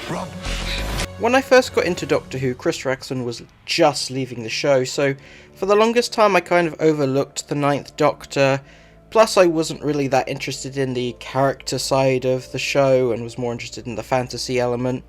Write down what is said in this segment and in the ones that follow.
Rob. When I first got into Doctor Who, Christopher Eccleston was just leaving the show, so for the longest time I kind of overlooked the Ninth Doctor, plus I wasn't really that interested in the character side of the show and was more interested in the fantasy element.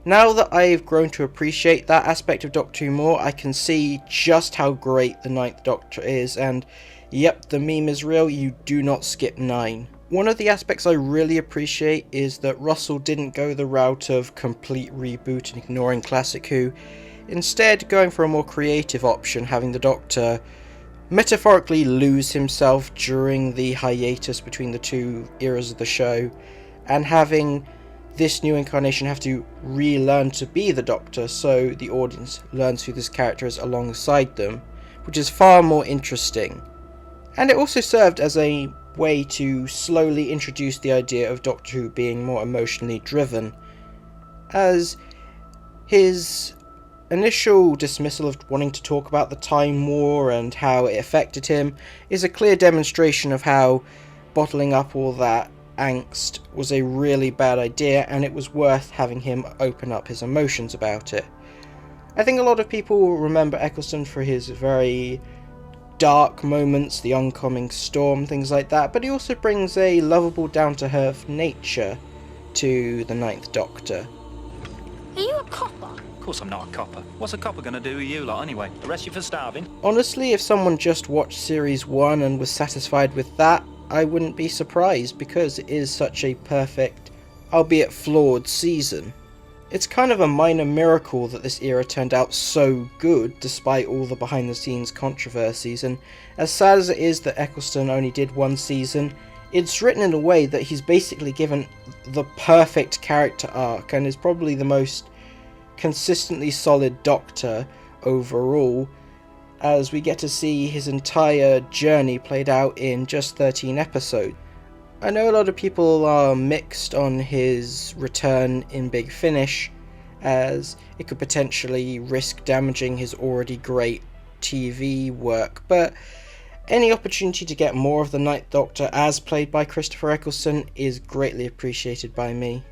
Now that I've grown to appreciate that aspect of Doctor Who more, I can see just how great the Ninth Doctor is, and yep, the meme is real, you do not skip 9. One of the aspects I really appreciate is that Russell didn't go the route of complete reboot and ignoring classic Who, instead going for a more creative option, having the Doctor metaphorically lose himself during the hiatus between the two eras of the show, and having this new incarnation have to relearn to be the Doctor, so the audience learns who this character is alongside them, which is far more interesting. And it also served as a way to slowly introduce the idea of Doctor Who being more emotionally driven, as his initial dismissal of wanting to talk about the Time War and how it affected him is a clear demonstration of how bottling up all that angst was a really bad idea, and it was worth having him open up his emotions about it. I think a lot of people remember Eccleston for his very dark moments, the oncoming storm, things like that, but he also brings a lovable, down-to-earth nature to the Ninth Doctor. Are you a copper? Of course I'm not a copper. What's a copper gonna do with you lot anyway? Arrest you for starving? Honestly, if someone just watched Series 1 and was satisfied with that, I wouldn't be surprised, because it is such a perfect, albeit flawed, season. It's kind of a minor miracle that this era turned out so good despite all the behind the scenes controversies, and as sad as it is that Eccleston only did one season, it's written in a way that he's basically given the perfect character arc and is probably the most consistently solid Doctor overall, as we get to see his entire journey played out in just 13 episodes. I know a lot of people are mixed on his return in Big Finish, as it could potentially risk damaging his already great TV work, but any opportunity to get more of the Ninth Doctor as played by Christopher Eccleston is greatly appreciated by me.